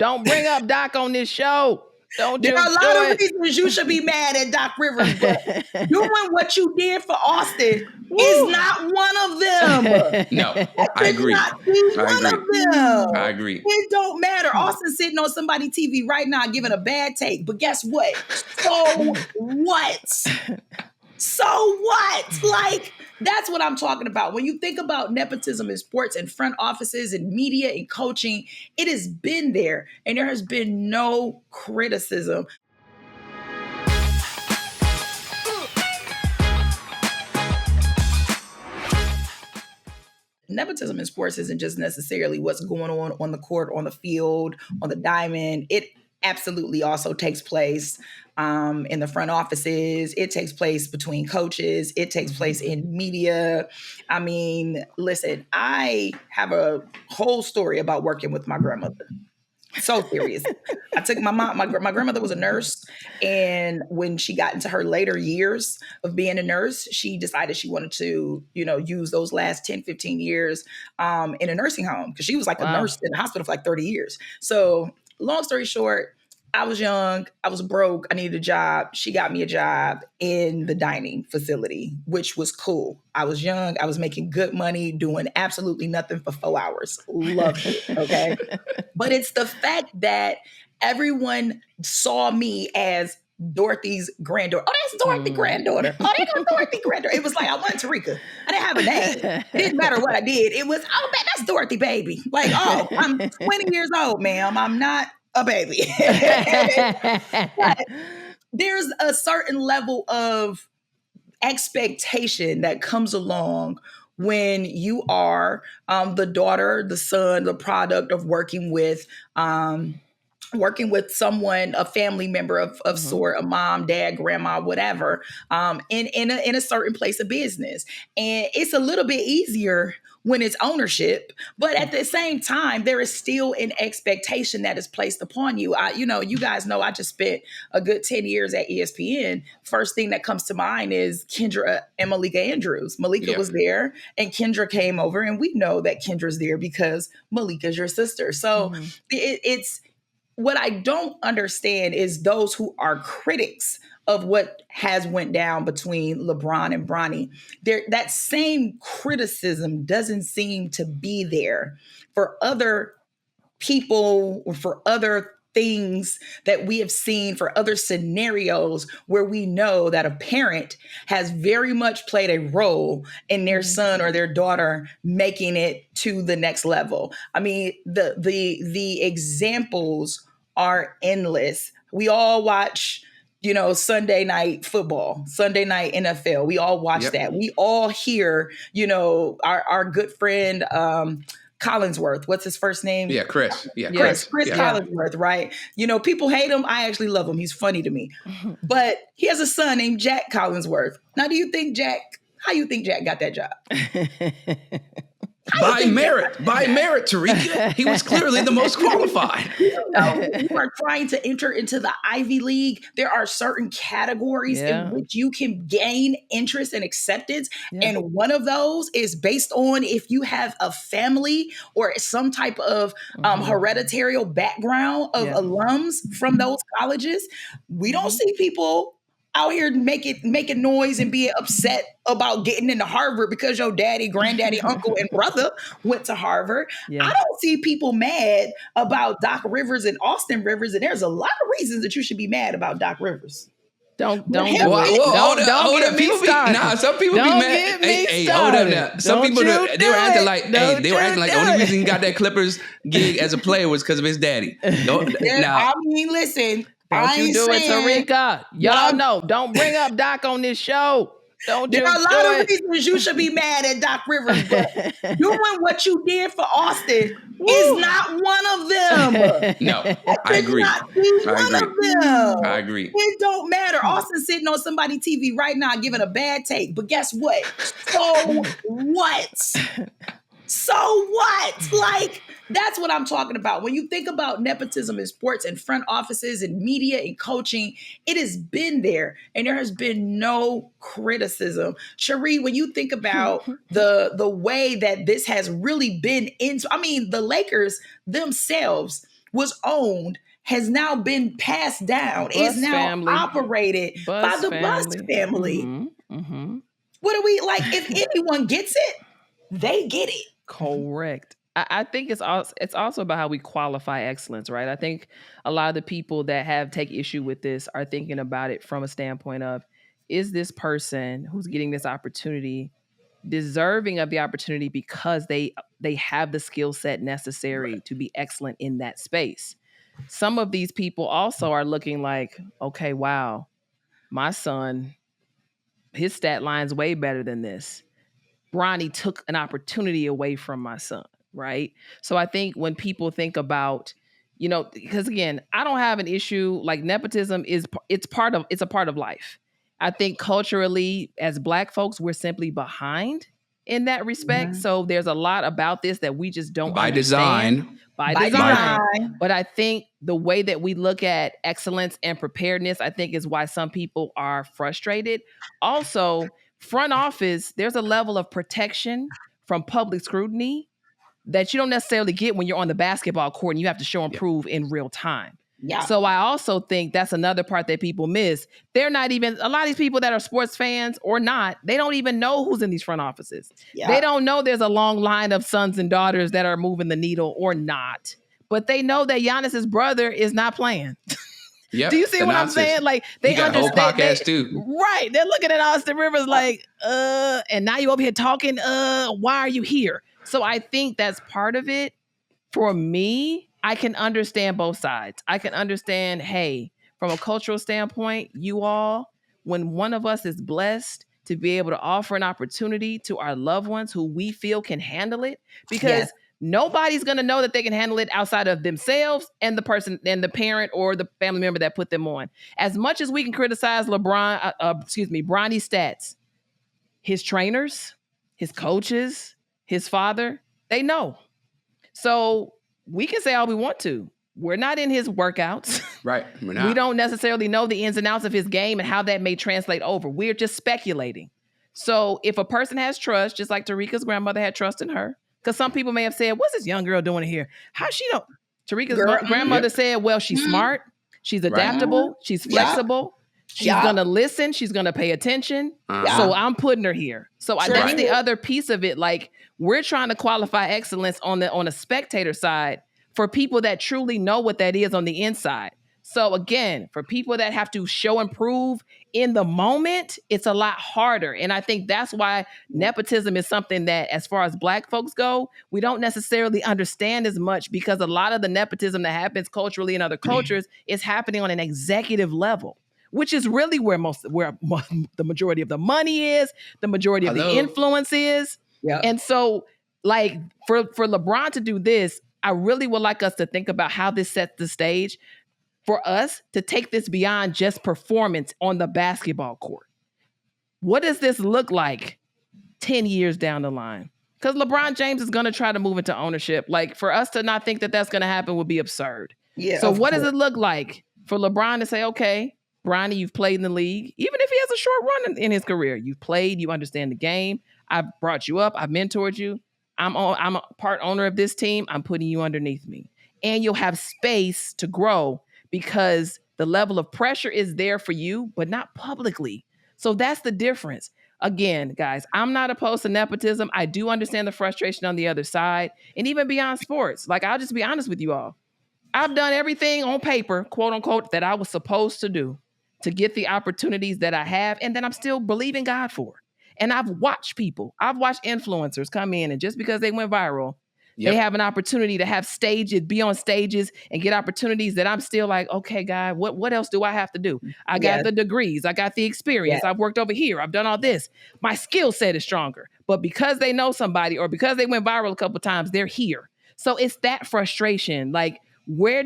don't bring up Doc on this show. There are a lot of reasons you should be mad at Doc Rivers, but doing what you did for Austin is not one of them. No, I agree. I agree. It don't matter. Austin's sitting on somebody's TV right now giving a bad take, but guess what? So what? So what? Like, that's what I'm talking about. When you think about nepotism in sports and front offices and media and coaching, it has been there and there has been no criticism. Nepotism in sports isn't just necessarily what's going on the court, on the field, on the diamond. It absolutely also takes place in the front offices. It takes place between coaches. It takes place in media. I mean, listen, I have a whole story about working with my grandmother. So serious. I took my mom, my grandmother was a nurse. And when she got into her later years of being a nurse, she decided she wanted to, use those last 10, 15 years in a nursing home. Because she was like a nurse in the hospital for like 30 years. So long story short, I was young, I was broke, I needed a job. She got me a job in the dining facility, which was cool. I was young, I was making good money, doing absolutely nothing for 4 hours. Loved it, okay? But it's the fact that everyone saw me as Dorothy's granddaughter. Oh, that's Dorothy's granddaughter. Oh, they got Dorothy's granddaughter. It was like, I wasn't Terrika. I didn't have a name. It didn't matter what I did. It was, oh man, that's Dorothy, baby. Like, oh, I'm 20 years old, ma'am. I'm not a baby. But there's a certain level of expectation that comes along when you are the daughter, the son, the product of working with someone, a family member of sort, a mom, dad, grandma, whatever, in a certain place of business. And it's a little bit easier when it's ownership, but at the same time, there is still an expectation that is placed upon you. You guys know I just spent a good 10 years at ESPN. First thing that comes to mind is Kendra and Malika Andrews. Malika was there and Kendra came over, and we know that Kendra's there because Malika's your sister. So it's what I don't understand is those who are critics of what has went down between LeBron and Bronny. That same criticism doesn't seem to be there for other people or for other things that we have seen, for other scenarios where we know that a parent has very much played a role in their son or their daughter making it to the next level. I mean, the examples are endless. We all watch, Sunday night football, Sunday night NFL. We all watch that. We all hear, our good friend, Collinsworth. What's his first name? Yeah, Chris. Yeah, Chris Collinsworth, right? People hate him. I actually love him. He's funny to me. But he has a son named Jack Collinsworth. Now, how do you think Jack got that job? By merit, Terrika. He was clearly the most qualified. You are trying to enter into the Ivy League. There are certain categories in which you can gain interest and acceptance. And one of those is based on if you have a family or some type of hereditary background of alums from those colleges. We don't see people out here making noise and being upset about getting into Harvard because your daddy, granddaddy, uncle, and brother went to Harvard. Yeah. I don't see people mad about Doc Rivers and Austin Rivers, and there's a lot of reasons that you should be mad about Doc Rivers. Some people be mad. Hey, hold up now. Some people they were acting like the only reason he got that Clippers gig as a player was because of his daddy. I mean, listen. Don't you do it, Terrika. Y'all know. Don't bring up Doc on this show. There are a lot of reasons you should be mad at Doc Rivers, but doing what you did for Austin is not one of them. No, I agree. I agree. It don't matter. Austin's sitting on somebody's TV right now giving a bad take, but guess what? So what? So what? Like, that's what I'm talking about. When you think about nepotism in sports and front offices and media and coaching, it has been there and there has been no criticism. Sharí, when you think about the way that this has really been the Lakers themselves was owned has now been passed down. Bus Is now family. operated by the Bus family. What do we like? If anyone gets it, they get it. Correct. I think it's also about how we qualify excellence, right? I think a lot of the people that take issue with this are thinking about it from a standpoint of, is this person who's getting this opportunity deserving of the opportunity because they have the skill set necessary to be excellent in that space? Some of these people also are looking like, okay, wow, my son, his stat line's way better than this. Bronny took an opportunity away from my son, right? So I think when people think about, because again, I don't have an issue, like nepotism it's a part of life. I think culturally, as Black folks, we're simply behind in that respect. So there's a lot about this that we just don't understand. By design. But I think the way that we look at excellence and preparedness, I think is why some people are frustrated. Also, front office, there's a level of protection from public scrutiny that you don't necessarily get when you're on the basketball court and you have to show and prove in real time. Yeah. So I also think that's another part that people miss. They're not even, a lot of these people that are sports fans or not, they don't even know who's in these front offices. Yeah. They don't know there's a long line of sons and daughters that are moving the needle or not. But they know that Giannis's brother is not playing. Yep, do you see what I'm saying? Like they understand. Whole podcast too. Right. They're looking at Austin Rivers like, and now you over here talking, why are you here? So I think that's part of it. For me, I can understand both sides. I can understand, hey, from a cultural standpoint, you all, when one of us is blessed to be able to offer an opportunity to our loved ones who we feel can handle it, because nobody's going to know that they can handle it outside of themselves and the person and the parent or the family member that put them on. As much as we can criticize Bronny's stats, his trainers, his coaches, his father, they know. So we can say all we want to. We're not in his workouts. Right. We're not. We don't necessarily know the ins and outs of his game and how that may translate over. We're just speculating. So if a person has trust, just like Terrika's grandmother had trust in her, because some people may have said, what's this young girl doing here? How she don't? Terrika's grandmother said, well, she's smart. She's adaptable. She's flexible. She's going to listen. She's going to pay attention. So I'm putting her here. So that's the other piece of it. Like, we're trying to qualify excellence on a spectator side for people that truly know what that is on the inside. So again, for people that have to show and prove in the moment, it's a lot harder. And I think that's why nepotism is something that, as far as Black folks go, we don't necessarily understand as much, because a lot of the nepotism that happens culturally in other cultures is happening on an executive level, which is really where the majority of the money is, the majority of the influence is. Yeah. And so, like, for LeBron to do this, I really would like us to think about how this sets the stage for us to take this beyond just performance on the basketball court. What does this look like 10 years down the line? Because LeBron James is going to try to move into ownership. Like, for us to not think that that's going to happen would be absurd. Yeah. So what does it look like for LeBron to say, okay, Bronny, you've played in the league, even if he has a short run in his career, you've played, you understand the game. I've brought you up. I've mentored you. I'm a part owner of this team. I'm putting you underneath me. And you'll have space to grow, because the level of pressure is there for you, but not publicly. So that's the difference. Again, guys, I'm not opposed to nepotism. I do understand the frustration on the other side, and even beyond sports. Like, I'll just be honest with you all. I've done everything on paper, quote unquote, that I was supposed to do to get the opportunities that I have, and that I'm still believing God for. And I've watched influencers come in, and just because they went viral, they have an opportunity to have stages, be on stages, and get opportunities that I'm still like, okay, God, what else do I have to do? I got the degrees. I got the experience. I've worked over here. I've done all this. My skill set is stronger. But because they know somebody, or because they went viral a couple of times, they're here. So it's that frustration. Like, where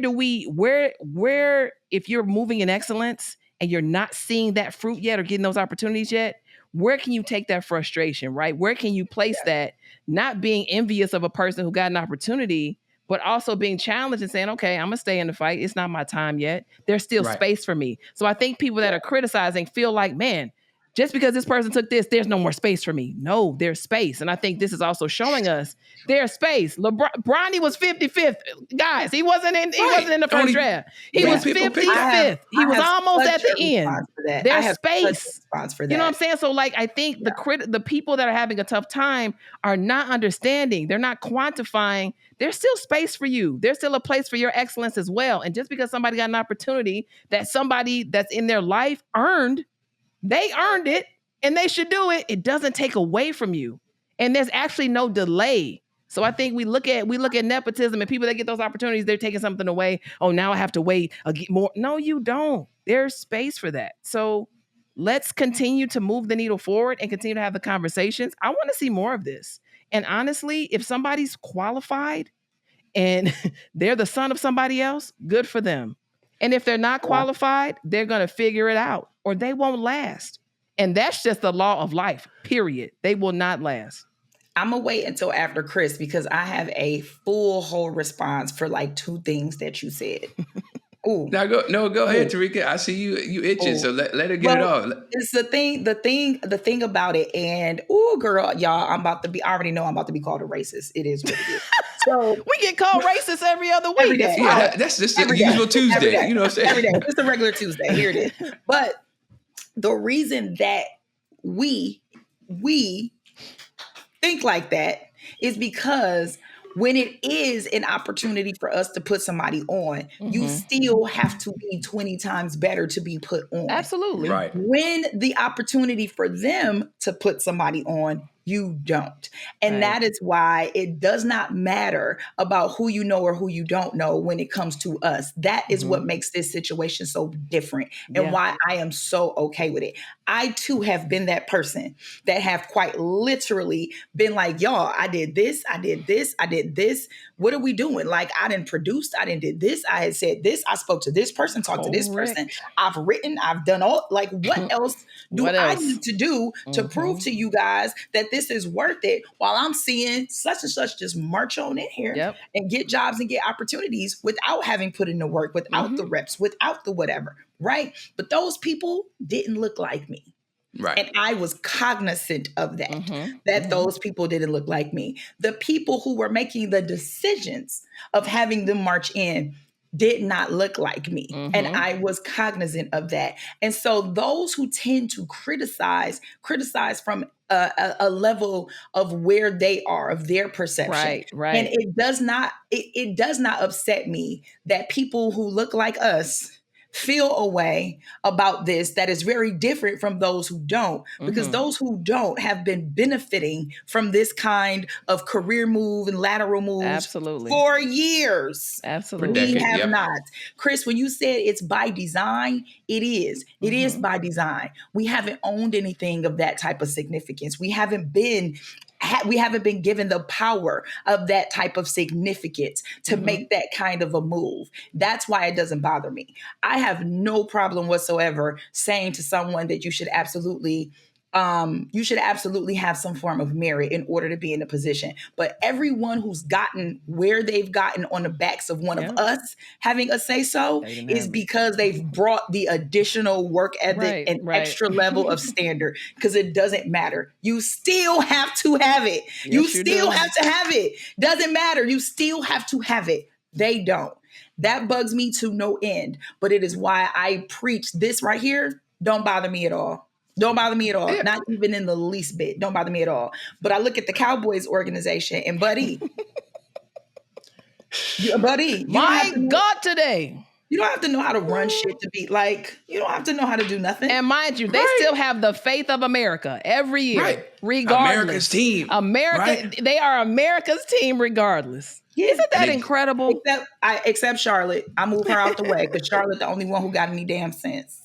if you're moving in excellence and you're not seeing that fruit yet or getting those opportunities yet, where can you take that frustration, right? Where can you place that? Not being envious of a person who got an opportunity, but also being challenged and saying, okay, I'm going to stay in the fight. It's not my time yet. There's still space for me. So I think people that are criticizing feel like, man, just because this person took this, there's no more space for me. No, there's space. And I think this is also showing us there's space. Bronny was 55th. Guys, he wasn't in the first draft. He was 55th. He was almost at the end. There's space. For that. You know what I'm saying? So like, I think the people that are having a tough time are not understanding. They're not quantifying. There's still space for you. There's still a place for your excellence as well. And just because somebody got an opportunity that somebody that's in their life earned, they earned it and they should do it. It doesn't take away from you. And there's actually no delay. So I think we look at nepotism and people that get those opportunities, they're taking something away. Oh, now I have to wait more. No, you don't. There's space for that. So let's continue to move the needle forward and continue to have the conversations. I want to see more of this. And honestly, if somebody's qualified and they're the son of somebody else, good for them. And if they're not qualified, they're going to figure it out or they won't last. And that's just the law of life, period. They will not last. I'm going to wait until after Chris because I have a full whole response for like 2 things that you said. Ooh. Now go ahead, Terrika. I see you itching, so let her get it off. It's the thing about it. And girl, y'all, I already know I'm about to be called a racist. It is what it is. So we get called racist every other week. Every day. Yeah, that's just the usual Tuesday. You know what I'm saying? Every day. It's a regular Tuesday. Here it is. But the reason that we think like that is because when it is an opportunity for us to put somebody on, you still have to be 20 times better to be put on. Absolutely. Right. When the opportunity for them to put somebody on, you don't. And that is why it does not matter about who you know or who you don't know when it comes to us. That is what makes this situation so different and why I am so okay with it. I too have been that person that have quite literally been like, y'all, I did this. What are we doing? Like, I didn't produce, I didn't did this. I had said this. I spoke to this person, talked to this person. I've written, I've done all, like, what else do I need to do to prove to you guys that this is worth it while I'm seeing such and such just march on in here and get jobs and get opportunities without having put in the work, without the reps, without the whatever, right? But those people didn't look like me. Right. And I was cognizant of that, those people didn't look like me. The people who were making the decisions of having them march in did not look like me. And I was cognizant of that. And so those who tend to criticize from a level of where they are, of their perception. Right. And it does not upset me that people who look like us feel a way about this that is very different from those who don't, because those who don't have been benefiting from this kind of career move and lateral moves for years. Absolutely. We have not. Chris, when you said it's by design, it is. It is by design. We haven't owned anything of that type of significance. We haven't been given the power of that type of significance to make that kind of a move. That's why it doesn't bother me. I have no problem whatsoever saying to someone that you should absolutely have some form of merit in order to be in a position. But everyone who's gotten where they've gotten on the backs of one of us having a say-so is because they've brought the additional work ethic and extra level of standard, because it doesn't matter. You still have to have it. You still have to have it. Doesn't matter. You still have to have it. They don't. That bugs me to no end. But it is why I preach this right here. Don't bother me at all. Don't bother me at all. Not even in the least bit. Don't bother me at all. But I look at the Cowboys organization and buddy, my God, today. You don't have to know how to run shit to be like, you don't have to know how to do nothing. And mind you, they still have the faith of America every year, regardless. America's team. They are America's team regardless. Yeah. Isn't that incredible? Except Charlotte. I move her out the way because Charlotte the only one who got any damn sense.